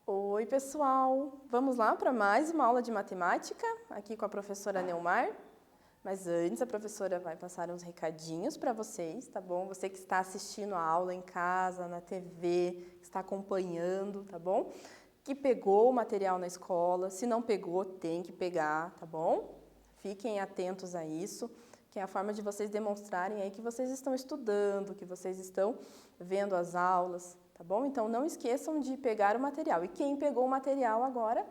Oi, pessoal! Vamos lá para mais uma aula de matemática, aqui com a professora Neumar. Mas antes, a professora vai passar uns recadinhos para vocês, tá bom? Você que está assistindo a aula em casa, na TV, que está acompanhando, tá bom? Que pegou o material na escola, se não pegou, tem que pegar, tá bom? Fiquem atentos a isso, que é a forma de vocês demonstrarem aí que vocês estão estudando, que vocês estão vendo as aulas, tá bom? Então, não esqueçam de pegar o material. E quem pegou o material agora,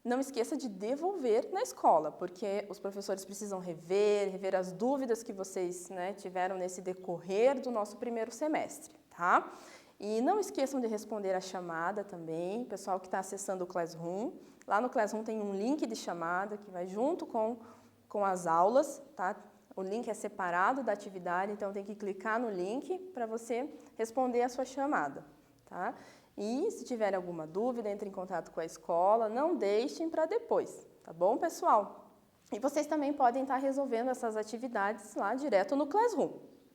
não esqueça de devolver na escola, porque os professores precisam rever as dúvidas que vocês, né, tiveram nesse decorrer do nosso primeiro semestre, tá? E não esqueçam de responder a chamada também, pessoal que está acessando o Classroom. Lá no Classroom tem um link de chamada que vai junto com as aulas, tá? O link é separado da atividade, então tem que clicar no link para você responder a sua chamada, tá? E se tiver alguma dúvida, entre em contato com a escola, não deixem para depois, tá bom, pessoal? E vocês também podem estar resolvendo essas atividades lá direto no Classroom,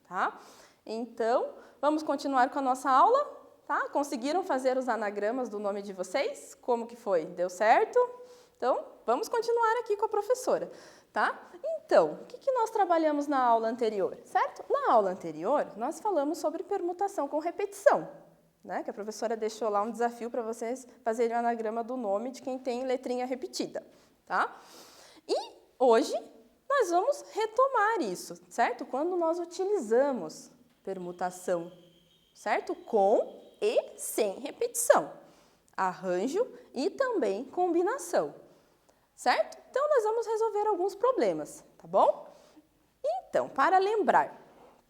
tá? Então, vamos continuar com a nossa aula, tá? Conseguiram fazer os anagramas do nome de vocês? Como que foi? Deu certo? Então, vamos continuar aqui com a professora, tá? Então, o que nós trabalhamos na aula anterior, certo? Na aula anterior, nós falamos sobre permutação com repetição, né? Que a professora deixou lá um desafio para vocês fazerem o anagrama do nome de quem tem letrinha repetida, tá? E hoje nós vamos retomar isso, certo? Quando nós utilizamos permutação, certo? Com e sem repetição, arranjo e também combinação, certo? Então, nós vamos resolver alguns problemas, tá bom? Então, para lembrar,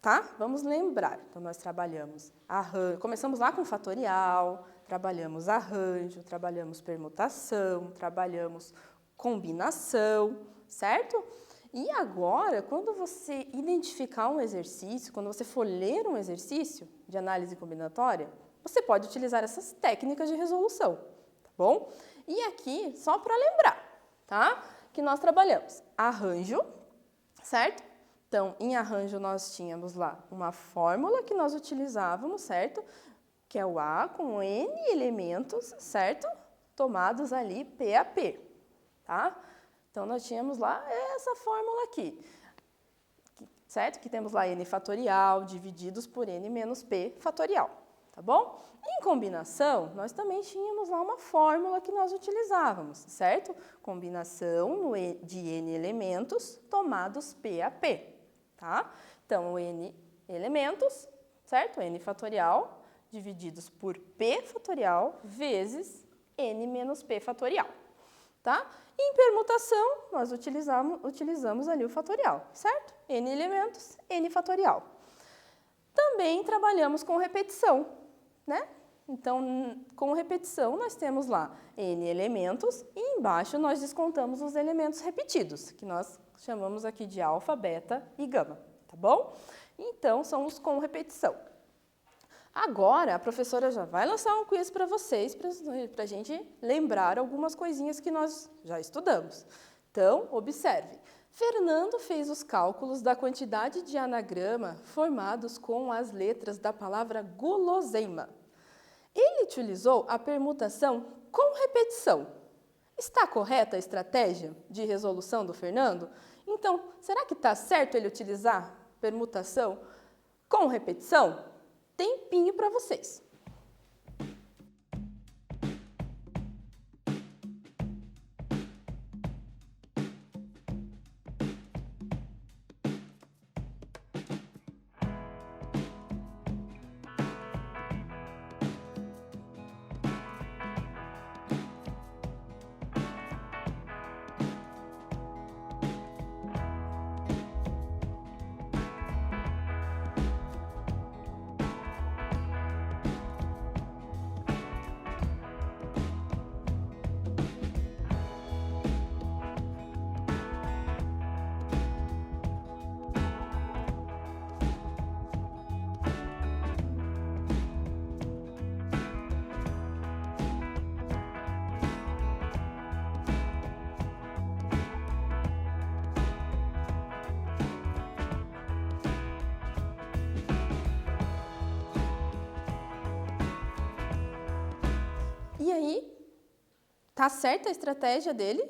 tá? Vamos lembrar. Então, nós trabalhamos arranjo, começamos lá com fatorial, trabalhamos arranjo, trabalhamos permutação, trabalhamos combinação, certo? E agora, quando você identificar um exercício, quando você for ler um exercício de análise combinatória, você pode utilizar essas técnicas de resolução, tá bom? E aqui, só para lembrar, tá? Que nós trabalhamos arranjo, certo? Então, em arranjo, nós tínhamos lá uma fórmula que nós utilizávamos, certo? Que é o A com N elementos, certo? Tomados ali P a P, tá? Então, nós tínhamos lá essa fórmula aqui, certo? Que temos lá N fatorial divididos por N menos P fatorial, tá bom? Em combinação, nós também tínhamos lá uma fórmula que nós utilizávamos, certo? Combinação de N elementos tomados P a P, tá? Então, N elementos, certo? N fatorial divididos por P fatorial vezes N menos P fatorial, tá? Em permutação, nós utilizamos ali o fatorial, certo? N elementos, N fatorial. Também trabalhamos com repetição, né? Então, com repetição, nós temos lá N elementos e embaixo nós descontamos os elementos repetidos, que nós chamamos aqui de alfa, beta e gama, tá bom? Então, são os com repetição. Agora, a professora já vai lançar um quiz para vocês, para a gente lembrar algumas coisinhas que nós já estudamos. Então, observe. Fernando fez os cálculos da quantidade de anagrama formados com as letras da palavra guloseima. Ele utilizou a permutação com repetição. Está correta a estratégia de resolução do Fernando? Então, será que está certo ele utilizar permutação com repetição? Tempinho para vocês. Tá certa a estratégia dele?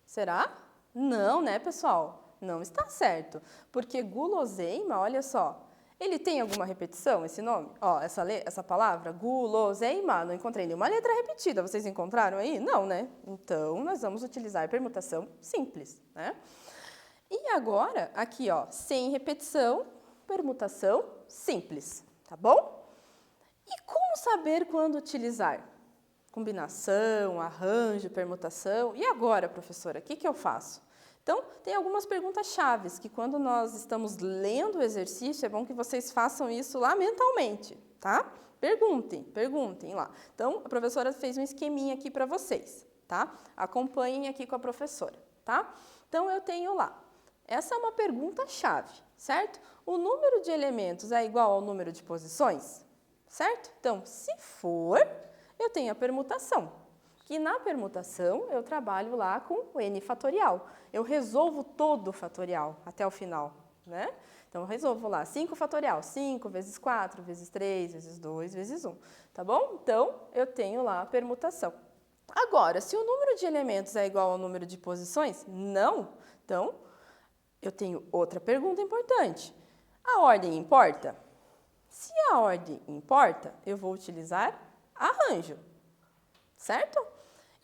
Será? Não, né, pessoal? Não está certo. Porque guloseima, olha só, ele tem alguma repetição, esse nome? Ó, essa palavra, guloseima, não encontrei nenhuma letra repetida. Vocês encontraram aí? Não, né? Então, nós vamos utilizar permutação simples, né? E agora, aqui, ó, sem repetição, permutação simples, tá bom? E como saber quando utilizar? Combinação, arranjo, permutação. E agora, professora, o que eu faço? Então, tem algumas perguntas chaves que quando nós estamos lendo o exercício, é bom que vocês façam isso lá mentalmente, tá? Perguntem lá. Então, a professora fez um esqueminha aqui para vocês, tá? Acompanhem aqui com a professora, tá? Então, eu tenho lá. Essa é uma pergunta chave, certo? O número de elementos é igual ao número de posições, certo? Então, se for, eu tenho a permutação. Que na permutação eu trabalho lá com o n fatorial. Eu resolvo todo o fatorial até o final, né? Então, eu resolvo lá 5 fatorial, 5 vezes 4, vezes 3, vezes 2, vezes 1, tá bom? Então, eu tenho lá a permutação. Agora, se o número de elementos é igual ao número de posições, não. Então, eu tenho outra pergunta importante. A ordem importa? Se a ordem importa, eu vou utilizar arranjo, certo?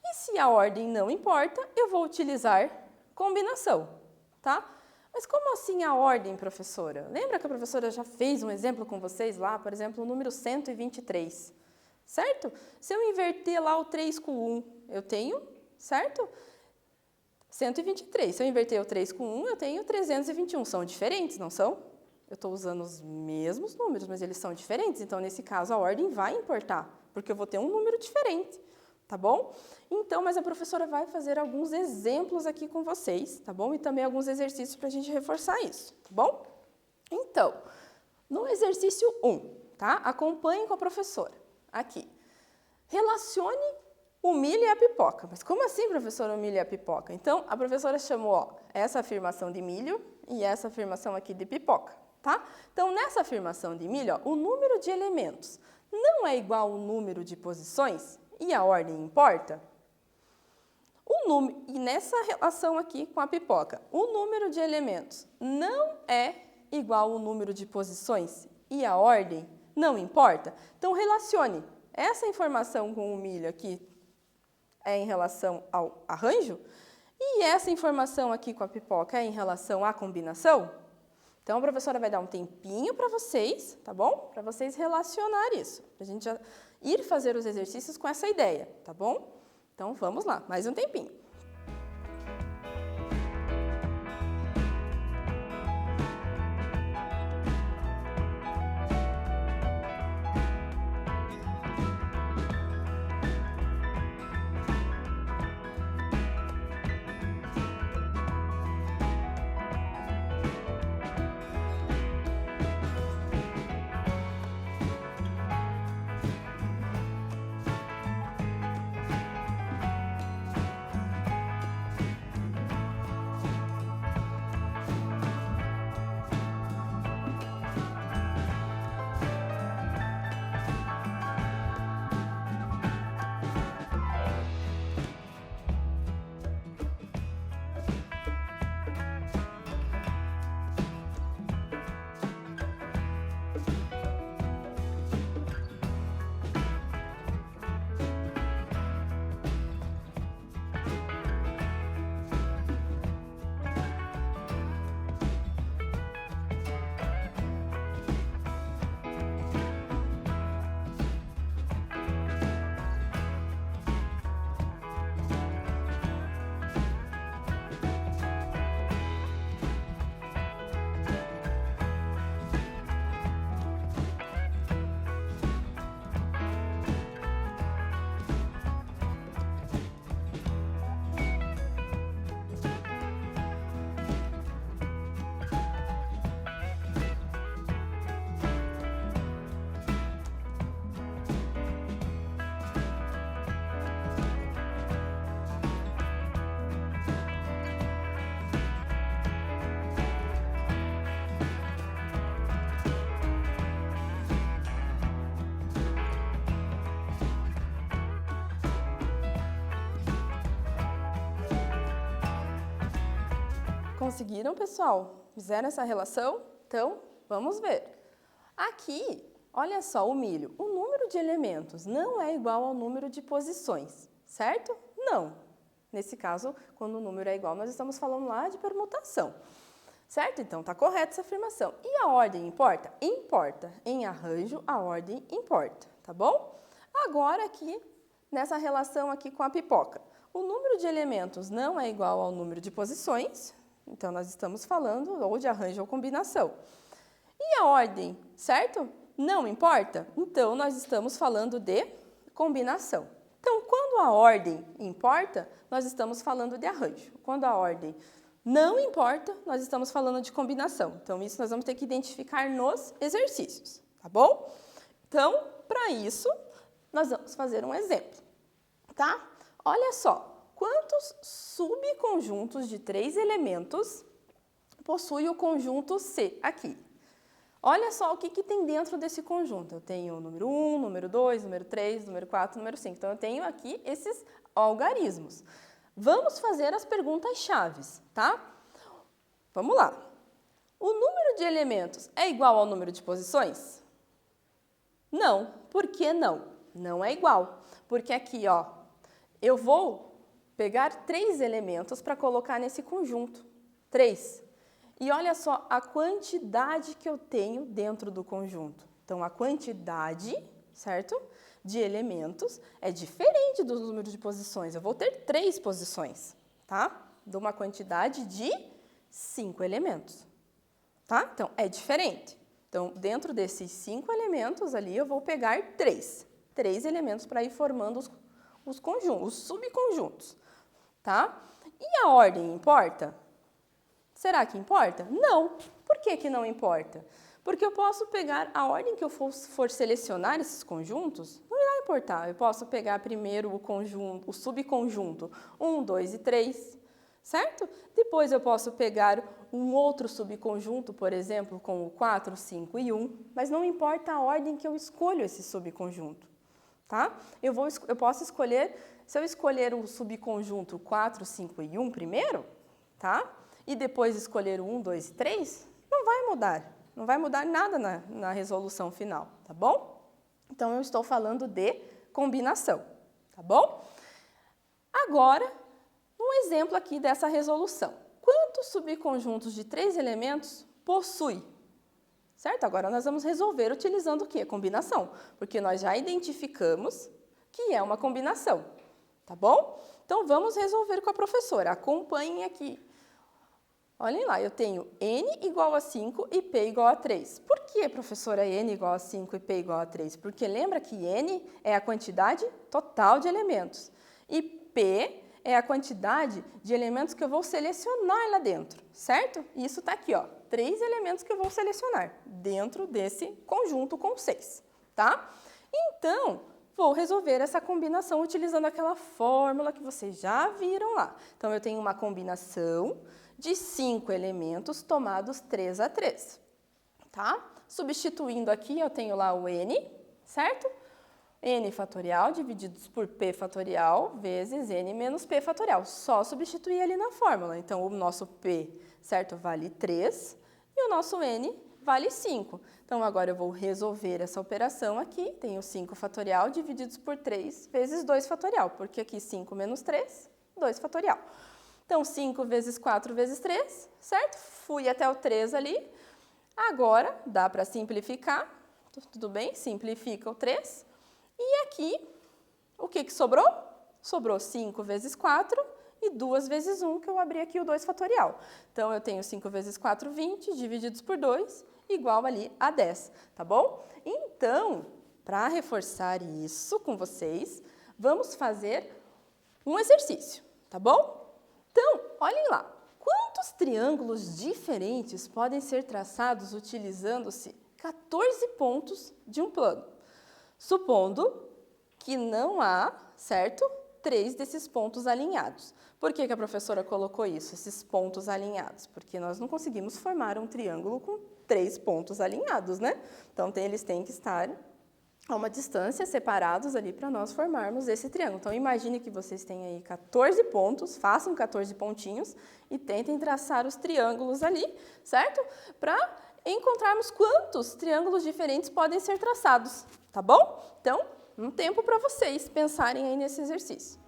E se a ordem não importa, eu vou utilizar combinação, tá? Mas como assim a ordem, professora? Lembra que a professora já fez um exemplo com vocês lá, por exemplo, o número 123, certo? Se eu inverter lá o 3 com o 1, eu tenho, certo? 123. Se eu inverter o 3 com 1, eu tenho 321. São diferentes, não são? Eu estou usando os mesmos números, mas eles são diferentes. Então, nesse caso, a ordem vai importar, porque eu vou ter um número diferente, tá bom? Então, mas a professora vai fazer alguns exemplos aqui com vocês, tá bom? E também alguns exercícios para a gente reforçar isso, tá bom? Então, no exercício 1, tá? Acompanhe com a professora. Aqui. Relacione o milho e a pipoca. Mas como assim, professora, o milho e a pipoca? Então, a professora chamou, ó, essa afirmação de milho e essa afirmação aqui de pipoca, tá? Então, nessa afirmação de milho, ó, o número de elementos não é igual ao número de posições e a ordem importa? E nessa relação aqui com a pipoca, o número de elementos não é igual ao número de posições e a ordem não importa? Então, relacione essa informação com o milho aqui é em relação ao arranjo e essa informação aqui com a pipoca é em relação à combinação? Então, a professora vai dar um tempinho para vocês, tá bom? Para vocês relacionar isso, para a gente já ir fazer os exercícios com essa ideia, tá bom? Então, vamos lá, mais um tempinho. conseguiram, pessoal? Fizeram essa relação? Então, vamos ver. Aqui, olha só o milho. O número de elementos não é igual ao número de posições, certo? Não. Nesse caso, quando o número é igual, nós estamos falando lá de permutação. Certo? Então, está correta essa afirmação. E a ordem importa? Importa. Em arranjo, a ordem importa, tá bom? Agora aqui, nessa relação aqui com a pipoca. O número de elementos não é igual ao número de posições, então nós estamos falando ou de arranjo ou combinação. E a ordem, certo? Não importa? Então, nós estamos falando de combinação. Então, quando a ordem importa, nós estamos falando de arranjo. Quando a ordem não importa, nós estamos falando de combinação. Então, isso nós vamos ter que identificar nos exercícios, tá bom? Então, para isso, nós vamos fazer um exemplo, tá? Olha só, quantos subconjuntos de 3 elementos possui o conjunto C aqui? Olha só o que tem dentro desse conjunto. Eu tenho o número 1, número 2, número 3, número 4, número 5. Então, eu tenho aqui esses algarismos. Vamos fazer as perguntas-chaves, tá? Vamos lá. O número de elementos é igual ao número de posições? Não. Por que não? Não é igual. Porque aqui, ó, eu vou pegar 3 elementos para colocar nesse conjunto. 3. E olha só a quantidade que eu tenho dentro do conjunto. Então, a quantidade, certo? De elementos é diferente do número de posições. Eu vou ter 3 posições, tá? De uma quantidade de 5 elementos, tá? Então, é diferente. Então, dentro desses 5 elementos ali, eu vou pegar 3 elementos para ir formando os conjuntos, os subconjuntos, tá? E a ordem importa? Será que importa? Não. Por que não importa? Porque eu posso pegar a ordem que eu for selecionar esses conjuntos, não irá importar. Eu posso pegar primeiro o conjunto, o subconjunto 1, 2 e 3, certo? Depois eu posso pegar um outro subconjunto, por exemplo, com o 4, 5 e 1, mas não importa a ordem que eu escolho esse subconjunto, tá? Eu posso escolher, se eu escolher o subconjunto 4, 5 e 1 primeiro, tá? E depois escolher o 1, 2 e 3, não vai mudar. Não vai mudar nada na resolução final, tá bom? Então, eu estou falando de combinação, tá bom? Agora, um exemplo aqui dessa resolução. Quantos subconjuntos de 3 elementos possui? Certo? Agora, nós vamos resolver utilizando o quê? Combinação, porque nós já identificamos que é uma combinação, tá bom? Então, vamos resolver com a professora. Acompanhem aqui. Olhem lá, eu tenho n igual a 5 e p igual a 3. Por que, professora, n igual a 5 e p igual a 3? Porque lembra que n é a quantidade total de elementos e p é a quantidade de elementos que eu vou selecionar lá dentro, certo? Isso está aqui, ó, 3 elementos que eu vou selecionar dentro desse conjunto com 6, tá? Então, vou resolver essa combinação utilizando aquela fórmula que vocês já viram lá. Então, eu tenho uma combinação de 5 elementos tomados 3 a 3, tá? Substituindo aqui, eu tenho lá o n, certo? N fatorial divididos por p fatorial vezes n menos p fatorial. Só substituir ali na fórmula. Então, o nosso p, certo, vale 3 e o nosso n vale 5. Então, agora eu vou resolver essa operação aqui. Tenho 5 fatorial divididos por 3 vezes 2 fatorial, porque aqui 5 menos 3, 2 fatorial. Então, 5 vezes 4 vezes 3, certo? Fui até o 3 ali. Agora, dá para simplificar. Tudo bem? Simplifica o 3. E aqui, o que sobrou? Sobrou 5 vezes 4 e 2 vezes 1, que eu abri aqui o 2 fatorial. Então, eu tenho 5 vezes 4, 20, divididos por 2, igual ali a 10, tá bom? Então, para reforçar isso com vocês, vamos fazer um exercício, tá bom? Então, olhem lá, quantos triângulos diferentes podem ser traçados utilizando-se 14 pontos de um plano? Supondo que não há, certo, 3 desses pontos alinhados. Por que a professora colocou isso, esses pontos alinhados? Porque nós não conseguimos formar um triângulo com 3 pontos alinhados, né? Então, eles têm que estar a uma distância, separados ali para nós formarmos esse triângulo. Então, imagine que vocês têm aí 14 pontos, façam 14 pontinhos e tentem traçar os triângulos ali, certo? Para encontrarmos quantos triângulos diferentes podem ser traçados, tá bom? Então, um tempo para vocês pensarem aí nesse exercício.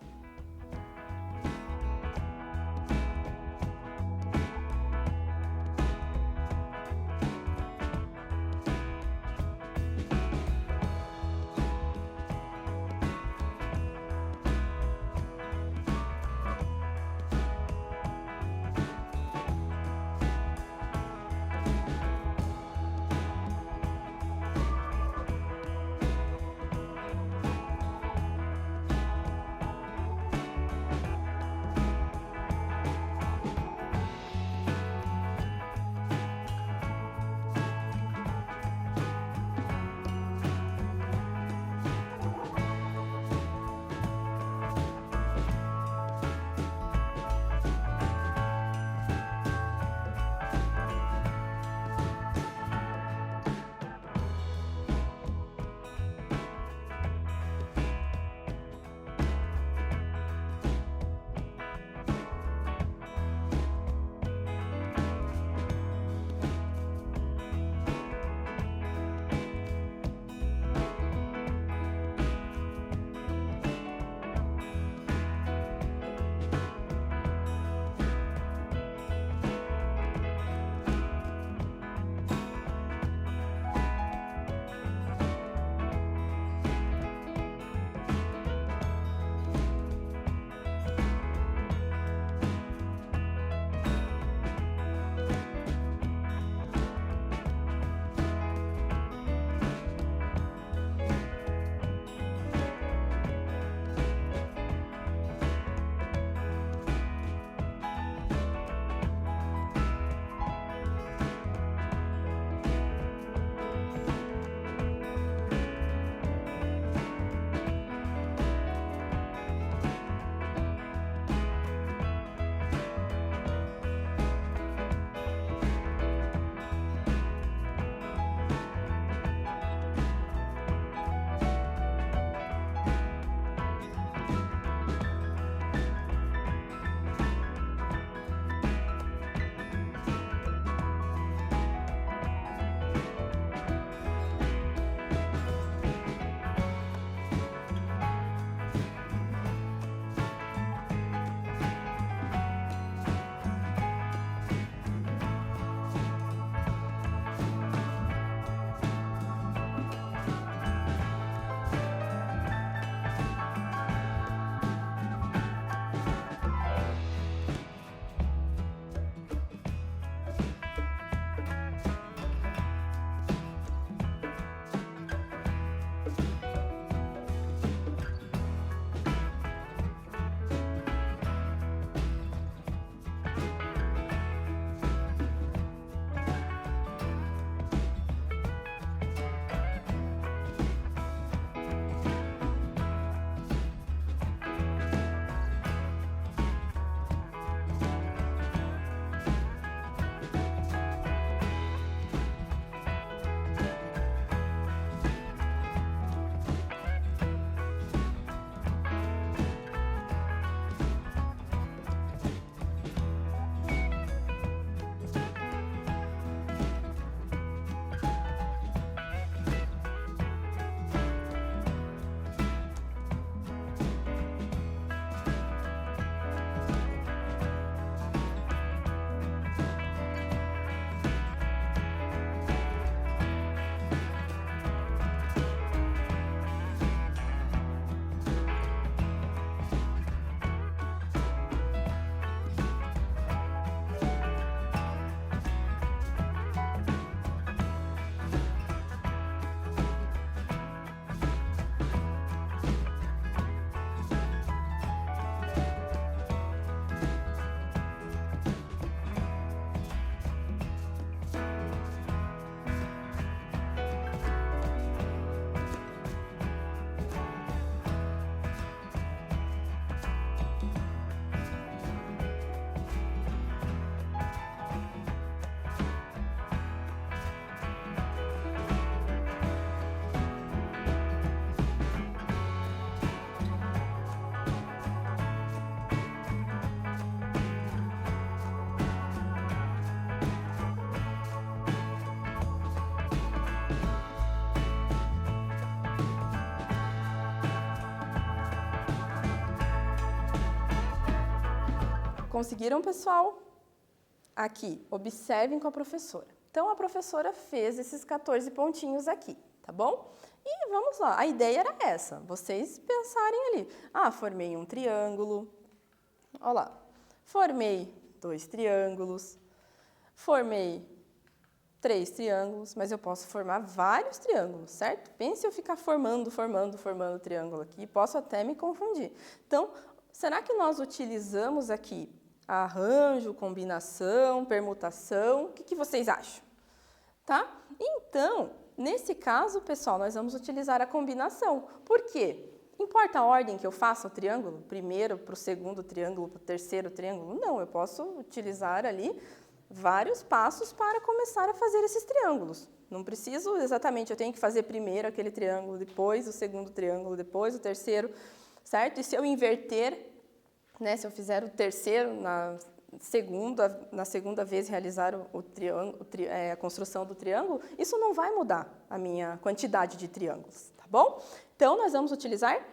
conseguiram, pessoal? Aqui, observem com a professora. Então, a professora fez esses 14 pontinhos aqui, tá bom? E vamos lá, a ideia era essa, vocês pensarem ali. Ah, formei um triângulo, olha lá, formei 2 triângulos, formei 3 triângulos, mas eu posso formar vários triângulos, certo? Pense eu ficar formando triângulo aqui, posso até me confundir. Então, será que nós utilizamos aqui arranjo, combinação, permutação? O que vocês acham? Tá? Então, nesse caso, pessoal, nós vamos utilizar a combinação. Por quê? Importa a ordem que eu faço o triângulo? Primeiro para o segundo triângulo, para o terceiro triângulo? Não, eu posso utilizar ali vários passos para começar a fazer esses triângulos. Não preciso exatamente, eu tenho que fazer primeiro aquele triângulo, depois o segundo triângulo, depois o terceiro, certo? E se eu inverter, né, se eu fizer o terceiro na segunda vez realizar a construção do triângulo, isso não vai mudar a minha quantidade de triângulos, tá bom? Então, nós vamos utilizar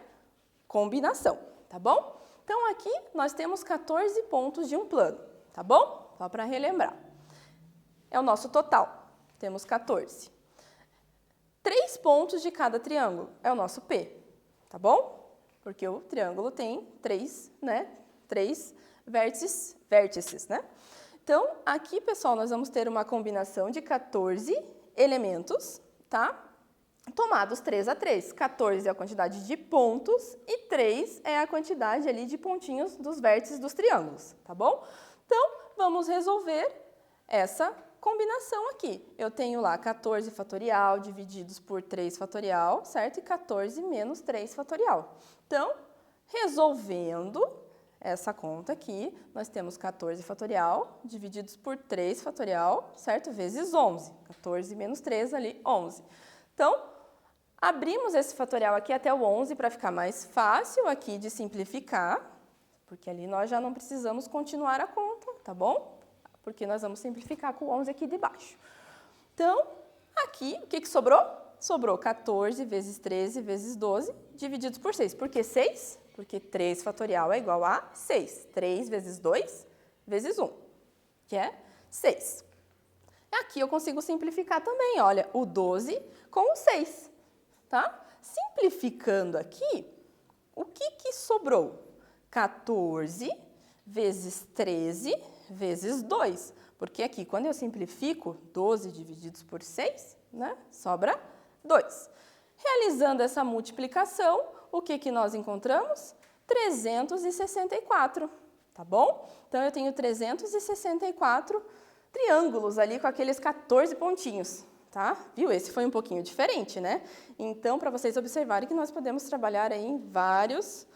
combinação, tá bom? Então, aqui nós temos 14 pontos de um plano, tá bom? Só para relembrar. É o nosso total, temos 14. 3 pontos de cada triângulo é o nosso P, tá bom? Porque o triângulo tem 3 vértices, né? Então, aqui, pessoal, nós vamos ter uma combinação de 14 elementos, tá? Tomados 3 a 3. 14 é a quantidade de pontos e 3 é a quantidade ali de pontinhos dos vértices dos triângulos, tá bom? Então, vamos resolver essa combinação aqui. Eu tenho lá 14 fatorial divididos por 3 fatorial, certo? E 14 menos 3 fatorial. Então, resolvendo essa conta aqui, nós temos 14 fatorial divididos por 3 fatorial, certo? Vezes 11. 14 menos 3 ali, 11. Então, abrimos esse fatorial aqui até o 11 para ficar mais fácil aqui de simplificar, porque ali nós já não precisamos continuar a conta, tá bom? Porque nós vamos simplificar com o 11 aqui de baixo. Então, aqui, o que sobrou? Sobrou 14 vezes 13 vezes 12 divididos por 6. Por que 6? Porque 3 fatorial é igual a 6. 3 vezes 2 vezes 1, que é 6. Aqui eu consigo simplificar também, olha, o 12 com o 6, tá? Simplificando aqui, o que sobrou? 14 vezes 13 vezes 2. Porque aqui, quando eu simplifico 12 divididos por 6, né, sobra 2. Realizando essa multiplicação, o que nós encontramos? 364, tá bom? Então, eu tenho 364 triângulos ali com aqueles 14 pontinhos, tá? Viu? Esse foi um pouquinho diferente, né? Então, para vocês observarem que nós podemos trabalhar aí em várias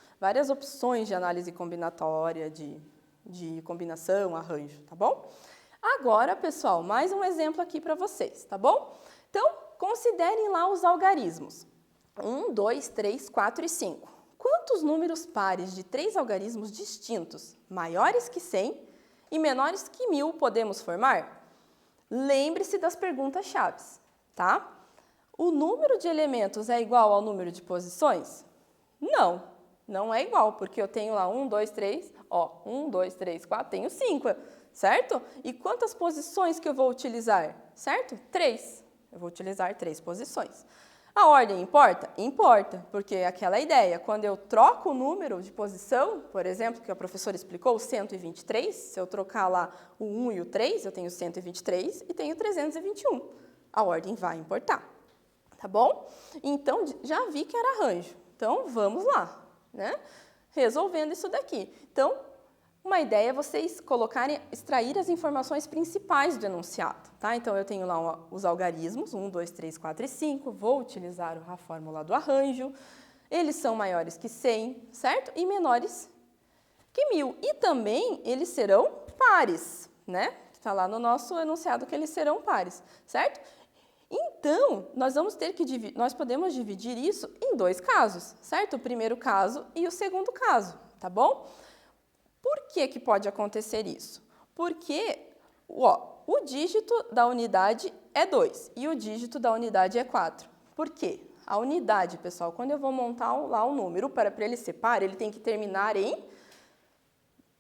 opções de análise combinatória, de combinação, arranjo, tá bom? Agora, pessoal, mais um exemplo aqui para vocês, tá bom? Então, considerem lá os algarismos. 1, 2, 3, 4 e 5. Quantos números pares de 3 algarismos distintos, maiores que 100 e menores que 1000, podemos formar? Lembre-se das perguntas-chave, tá? O número de elementos é igual ao número de posições? Não, não é igual, porque eu tenho lá 1, 2, 3, 1, 2, 3, 4, tenho 5, certo? E quantas posições que eu vou utilizar, certo? 3. Eu vou utilizar 3 posições. A ordem importa? Importa, porque é aquela ideia, quando eu troco o número de posição, por exemplo, que a professora explicou, o 123, se eu trocar lá o 1 e o 3, eu tenho 123 e tenho 321. A ordem vai importar, tá bom? Então, já vi que era arranjo. Então, vamos lá, né? Resolvendo isso daqui. Então, uma ideia é vocês extrair as informações principais do enunciado, tá? Então, eu tenho lá os algarismos, 1, 2, 3, 4 e 5, vou utilizar a fórmula do arranjo, eles são maiores que 100, certo? E menores que 1000. E também eles serão pares, né? Está lá no nosso enunciado que eles serão pares, certo? Então, nós podemos dividir isso em 2 casos, certo? O primeiro caso e o segundo caso, tá bom? Por que pode acontecer isso? Porque o dígito da unidade é 2 e o dígito da unidade é 4. Por quê? A unidade, pessoal, quando eu vou montar lá um número para ele ser par, ele tem que terminar em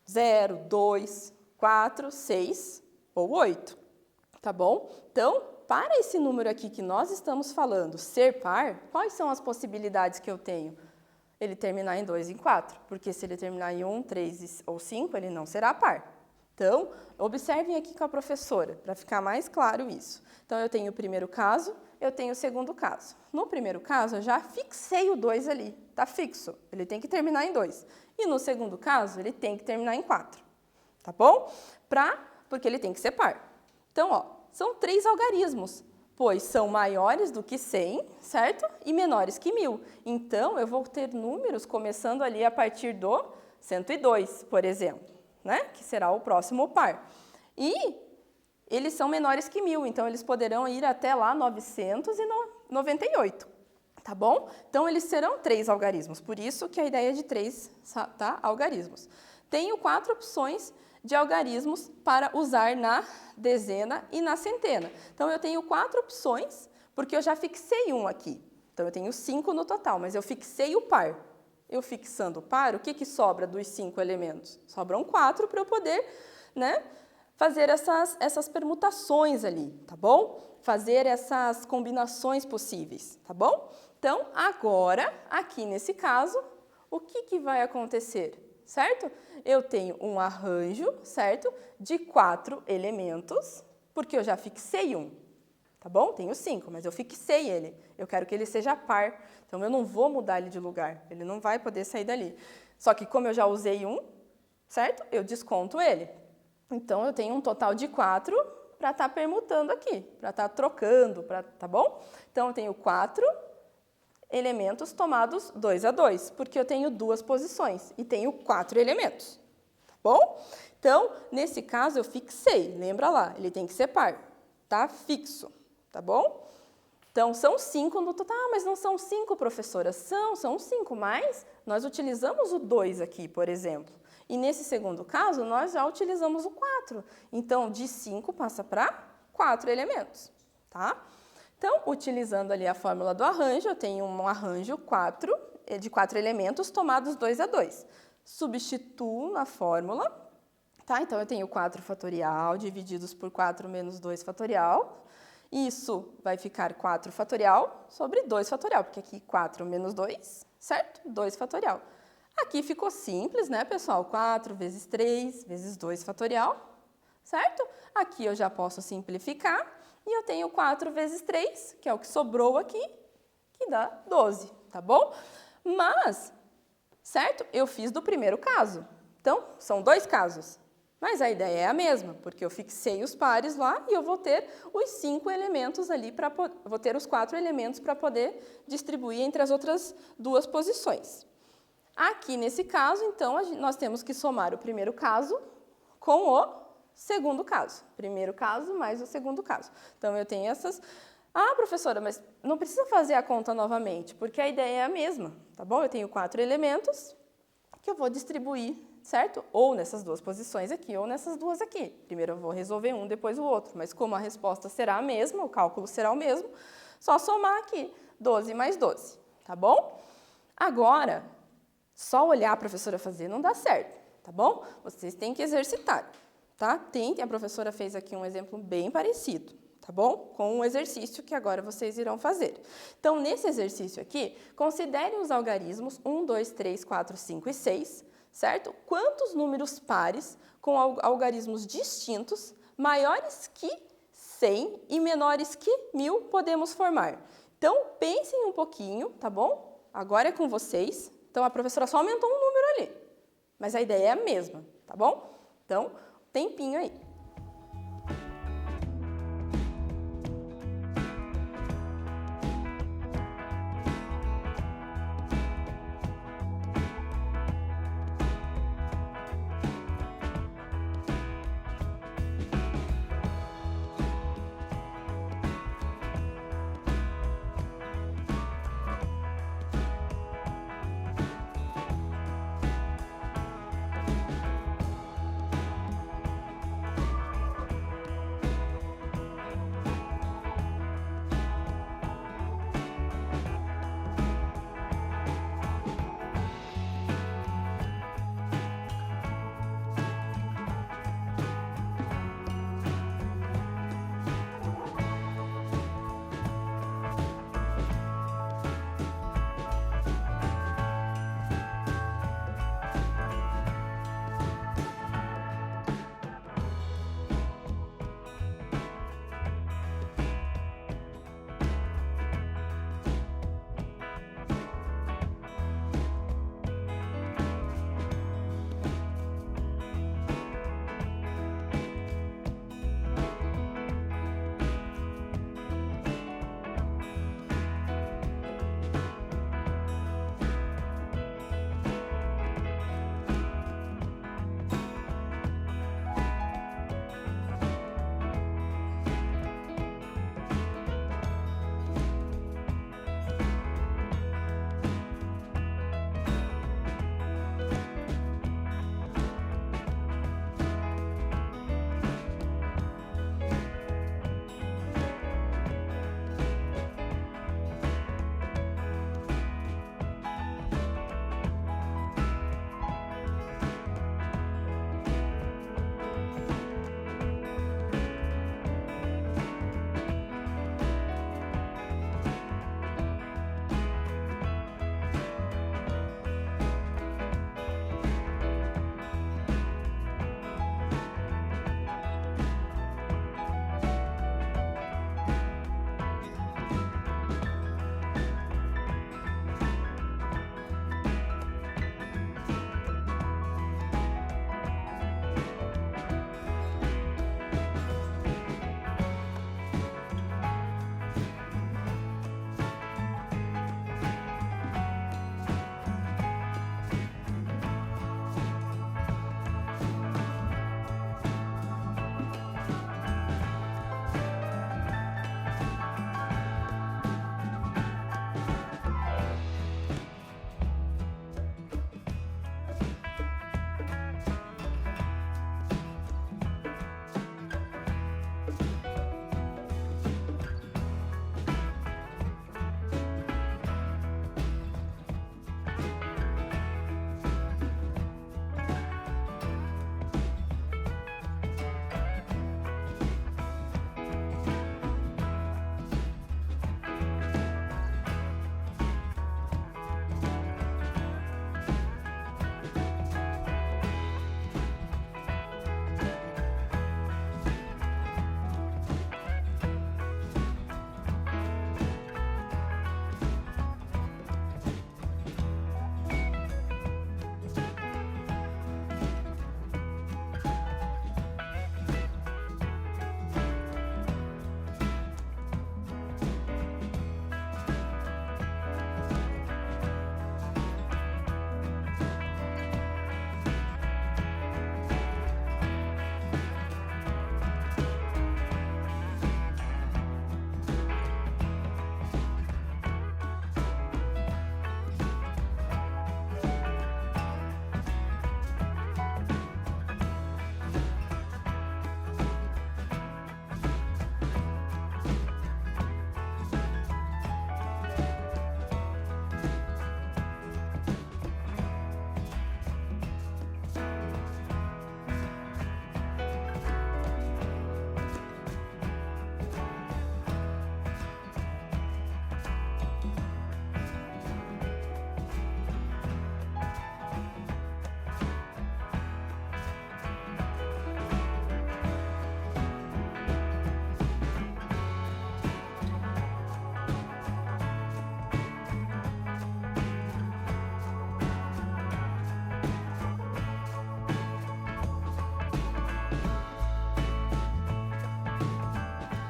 0, 2, 4, 6 ou 8, tá bom? Então, para esse número aqui que nós estamos falando ser par, quais são as possibilidades que eu tenho? Ele terminar em 2 e em 4, porque se ele terminar em 1, 3 ou 5, ele não será par. Então, observem aqui com a professora, para ficar mais claro isso. Então, eu tenho o primeiro caso, eu tenho o segundo caso. No primeiro caso, eu já fixei o 2 ali, está fixo, ele tem que terminar em 2. E no segundo caso, ele tem que terminar em 4, tá bom? Porque ele tem que ser par. Então, ó, são 3 algarismos, pois são maiores do que 100, certo? E menores que 1000. Então, eu vou ter números começando ali a partir do 102, por exemplo, né? Que será o próximo par. E eles são menores que 1000, então eles poderão ir até lá 998, tá bom? Então, eles serão 3 algarismos, por isso que a ideia de 3, tá? Algarismos. Tenho 4 opções de algarismos para usar na dezena e na centena. Então, eu tenho 4 opções, porque eu já fixei um aqui. Então, eu tenho 5 no total, mas eu fixei o par. Eu fixando o par, o que sobra dos 5 elementos? Sobram 4 para eu poder, né, fazer essas permutações ali, tá bom? Fazer essas combinações possíveis, tá bom? Então, agora, aqui nesse caso, o que vai acontecer? Certo? Eu tenho um arranjo, certo? De 4 elementos, porque eu já fixei um, tá bom? Tenho 5, mas eu fixei ele. Eu quero que ele seja par, então eu não vou mudar ele de lugar, ele não vai poder sair dali. Só que como eu já usei um, certo? Eu desconto ele. Então, eu tenho um total de 4 para estar permutando aqui, para estar trocando, tá bom? Então, eu tenho 4 elementos tomados 2 a 2, porque eu tenho 2 posições e tenho 4 elementos, tá bom? Então, nesse caso, eu fixei, lembra lá, ele tem que ser par, tá? Fixo, tá bom? Então, são 5 no total. Ah, mas não são 5, professora? São 5, mas nós utilizamos o 2 aqui, por exemplo. E nesse segundo caso, nós já utilizamos o 4. Então, de 5 passa para 4 elementos, tá? Então, utilizando ali a fórmula do arranjo, eu tenho um arranjo de 4 elementos tomados 2 a 2. Substituo na fórmula, tá? Então, eu tenho 4 fatorial divididos por 4 menos 2 fatorial. Isso vai ficar 4 fatorial sobre 2 fatorial, porque aqui 4 menos 2, certo? 2 fatorial. Aqui ficou simples, né, pessoal? 4 vezes 3 vezes 2 fatorial, certo? Aqui eu já posso simplificar e eu tenho 4 vezes 3, que é o que sobrou aqui, que dá 12, tá bom? Mas, certo? Eu fiz do primeiro caso. Então, são 2 casos. Mas a ideia é a mesma, porque eu fixei os pares lá e eu vou ter os 5 elementos ali, vou ter os 4 elementos para poder distribuir entre as outras 2 posições. Aqui, nesse caso, então, nós temos que somar o primeiro caso com o segundo caso. Primeiro caso mais o segundo caso. Então, eu tenho essas... Ah, professora, mas não precisa fazer a conta novamente, porque a ideia é a mesma, tá bom? Eu tenho 4 elementos que eu vou distribuir, certo? Ou nessas 2 posições aqui, ou nessas 2 aqui. Primeiro eu vou resolver um, depois o outro, mas como a resposta será a mesma, o cálculo será o mesmo, só somar aqui, 12 mais 12, tá bom? Agora, só olhar a professora fazer não dá certo, tá bom? Vocês têm que exercitar, tá? Tentem, a professora fez aqui um exemplo bem parecido, tá bom? Com um exercício que agora vocês irão fazer. Então, nesse exercício aqui, considerem os algarismos 1, 2, 3, 4, 5 e 6, certo? Quantos números pares com algarismos distintos, maiores que 100 e menores que 1000, podemos formar? Então, pensem um pouquinho, tá bom? Agora é com vocês. Então, a professora só aumentou um número ali, mas a ideia é a mesma, tá bom? Então, tempinho aí.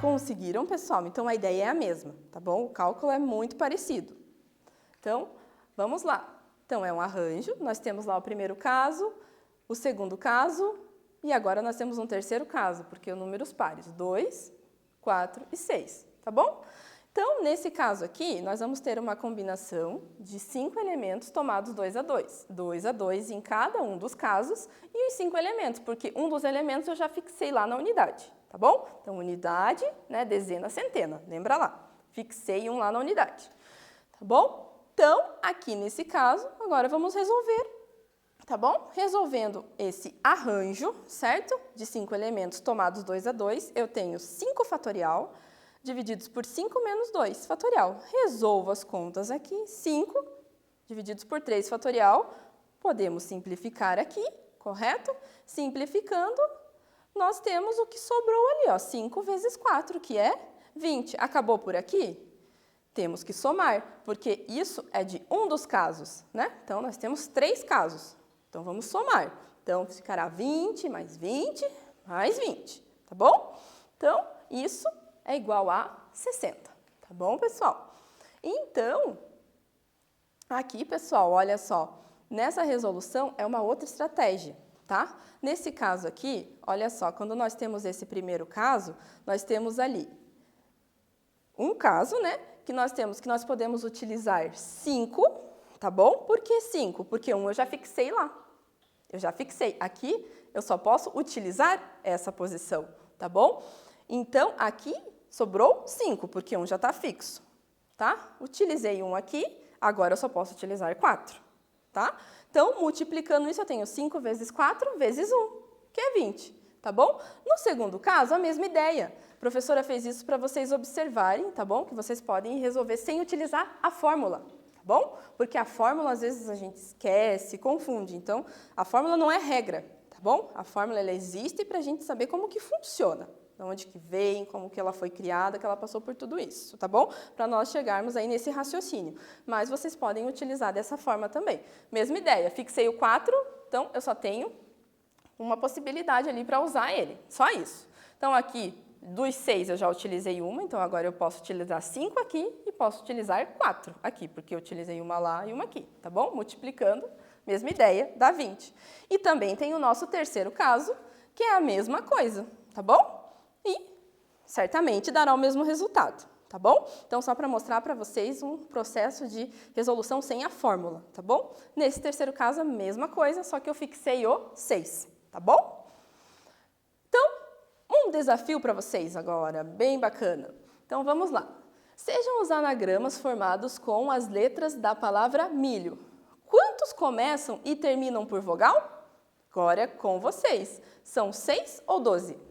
Conseguiram, pessoal? Então, a ideia é a mesma, tá bom? O cálculo é muito parecido. Então, vamos lá. Então, é um arranjo. Nós temos lá o primeiro caso, o segundo caso, e agora nós temos um terceiro caso, porque o números pares, 2, 4 e 6, tá bom? Então, nesse caso aqui, nós vamos ter uma combinação de 5 elementos tomados 2 a 2. 2 a 2 em cada um dos casos e os 5 elementos, porque um dos elementos eu já fixei lá na unidade, tá bom? Então, unidade, né, dezena, centena, lembra lá. Fixei um lá na unidade, tá bom? Então, aqui nesse caso, agora vamos resolver, tá bom? Resolvendo esse arranjo, certo? De 5 elementos tomados 2 a 2, eu tenho 5 fatorial divididos por 5 menos 2 fatorial. Resolvo as contas aqui, 5 divididos por 3 fatorial. Podemos simplificar aqui, correto? Simplificando, nós temos o que sobrou ali, ó, 5 vezes 4, que é 20. Acabou por aqui? Temos que somar, porque isso é de um dos casos, né? Então, nós temos 3 casos. Então, vamos somar. Então, ficará 20 mais 20 mais 20, tá bom? Então, isso é igual a 60, tá bom, pessoal? Então, aqui, pessoal, olha só, nessa resolução é uma outra estratégia, tá? Nesse caso aqui, olha só, quando nós temos esse primeiro caso, nós temos ali um caso, né, que nós podemos utilizar 5, tá bom? Por que 5? Porque um eu já fixei lá. Eu já fixei. Aqui, eu só posso utilizar essa posição, tá bom? Então, aqui sobrou 5, porque um já está fixo, tá? Utilizei um aqui, agora eu só posso utilizar 4, tá? Então, multiplicando isso, eu tenho 5 vezes 4 vezes 1, que é 20, tá bom? No segundo caso, a mesma ideia. A professora fez isso para vocês observarem, tá bom? Que vocês podem resolver sem utilizar a fórmula, tá bom? Porque a fórmula, às vezes, a gente esquece, confunde. Então, a fórmula não é regra, tá bom? A fórmula, ela existe para a gente saber como que funciona. De onde que vem, como que ela foi criada, que ela passou por tudo isso, tá bom? Para nós chegarmos aí nesse raciocínio. Mas vocês podem utilizar dessa forma também. Mesma ideia, fixei o 4, então eu só tenho uma possibilidade ali para usar ele, só isso. Então, aqui, dos 6 eu já utilizei uma, então agora eu posso utilizar 5 aqui e posso utilizar 4 aqui, porque eu utilizei uma lá e uma aqui, tá bom? Multiplicando, mesma ideia, dá 20. E também tem o nosso terceiro caso, que é a mesma coisa, tá bom? E certamente dará o mesmo resultado, tá bom? Então, só para mostrar para vocês um processo de resolução sem a fórmula, tá bom? Nesse terceiro caso, a mesma coisa, só que eu fixei o 6, tá bom? Então, um desafio para vocês agora, bem bacana. Então, vamos lá. Sejam os anagramas formados com as letras da palavra milho. Quantos começam e terminam por vogal? Agora é com vocês. São 6 ou 12?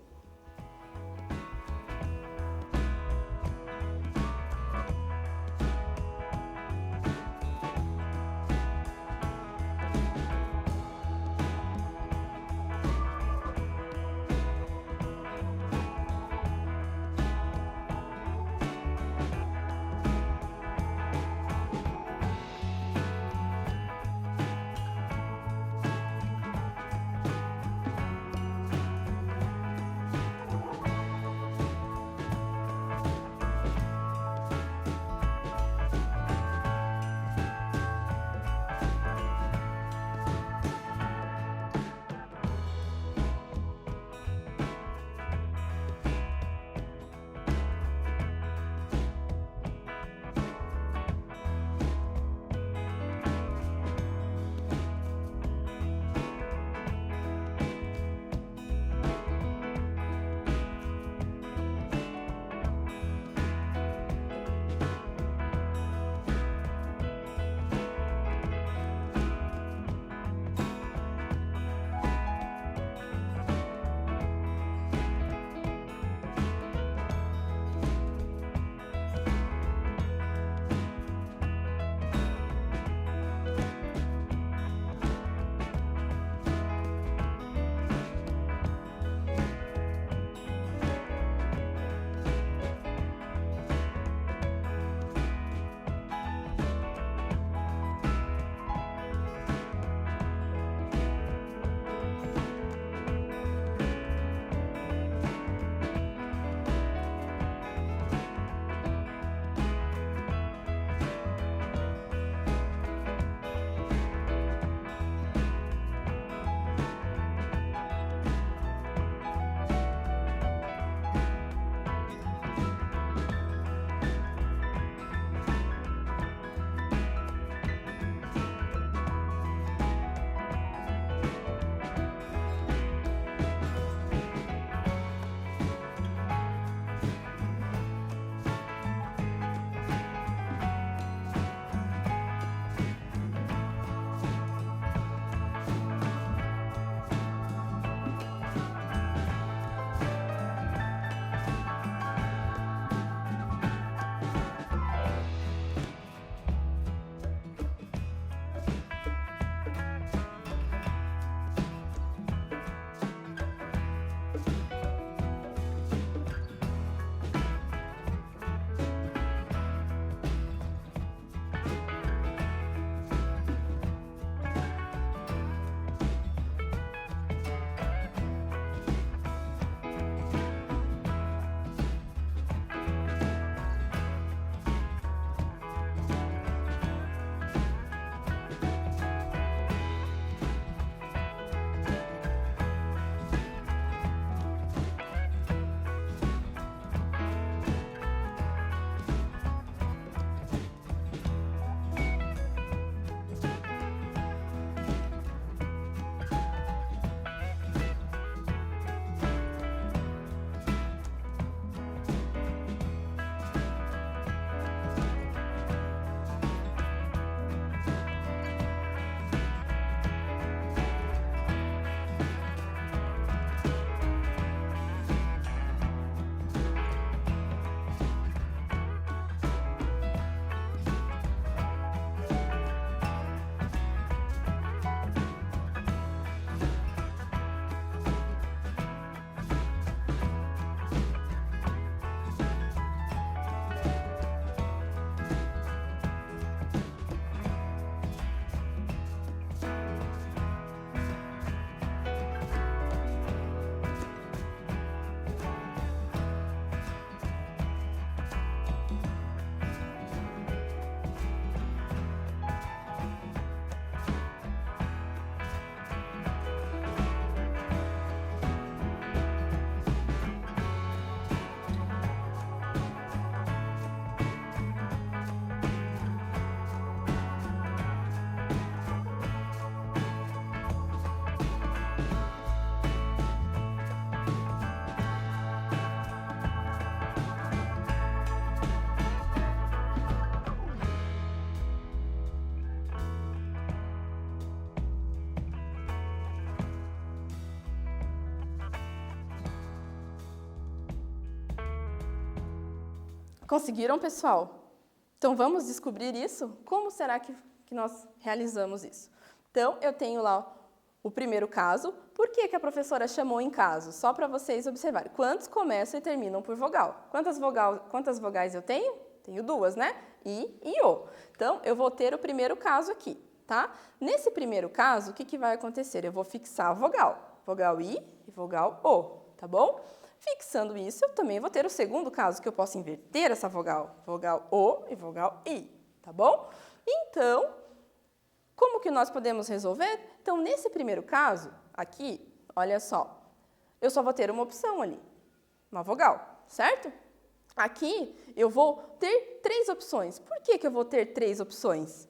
Conseguiram, pessoal? Então, vamos descobrir isso? Como será que nós realizamos isso? Então, eu tenho lá o primeiro caso. Por que a professora chamou em caso? Só para vocês observarem. Quantos começam e terminam por vogal? Quantas vogais eu tenho? Tenho duas, né? I e O. Então, eu vou ter o primeiro caso aqui, tá? Nesse primeiro caso, o que vai acontecer? Eu vou fixar a vogal. Vogal I e vogal O, tá bom? Fixando isso, eu também vou ter o segundo caso, que eu posso inverter essa vogal. Vogal O e vogal I, tá bom? Então, como que nós podemos resolver? Então, nesse primeiro caso, aqui, olha só, eu só vou ter uma opção ali, uma vogal, certo? Aqui, eu vou ter 3 opções. Por que eu vou ter 3 opções?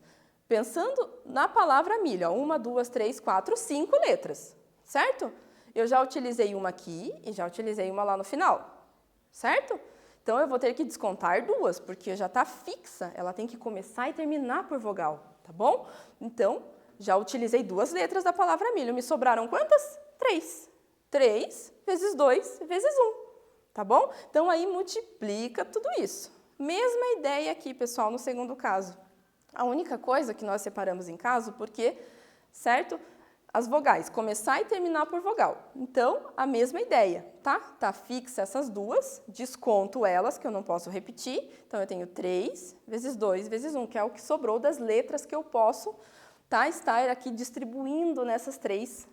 Pensando na palavra milho, ó, 1, 2, 3, 4, 5 letras, certo? Eu já utilizei uma aqui e já utilizei uma lá no final, certo? Então, eu vou ter que descontar 2, porque já está fixa, ela tem que começar e terminar por vogal, tá bom? Então, já utilizei 2 letras da palavra milho. Me sobraram quantas? 3. 3 vezes 2 vezes 1, tá bom? Então, aí multiplica tudo isso. Mesma ideia aqui, pessoal, no segundo caso. A única coisa que nós separamos em caso, porque, certo? As vogais, começar e terminar por vogal. Então, a mesma ideia, tá? Tá fixa essas duas, desconto elas, que eu não posso repetir. Então, eu tenho 3 vezes 2 vezes 1, que é o que sobrou das letras que eu posso estar aqui distribuindo nessas três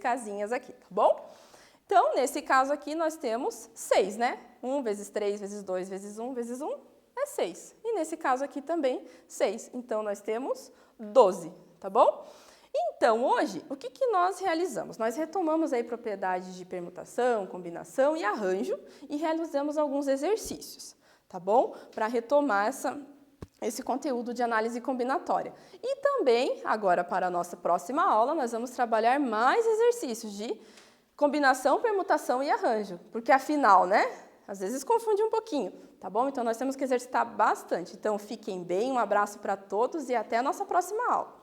casinhas aqui, tá bom? Então, nesse caso aqui, nós temos 6, né? 1 vezes 3 vezes 2 vezes 1 vezes 1 é 6. E nesse caso aqui também, 6. Então, nós temos 12, tá bom? Então, hoje, o que nós realizamos? Nós retomamos aí propriedades de permutação, combinação e arranjo e realizamos alguns exercícios, tá bom? Para retomar esse conteúdo de análise combinatória. E também, agora para a nossa próxima aula, nós vamos trabalhar mais exercícios de combinação, permutação e arranjo, porque afinal, né? Às vezes confunde um pouquinho, tá bom? Então, nós temos que exercitar bastante. Então, fiquem bem, um abraço para todos e até a nossa próxima aula.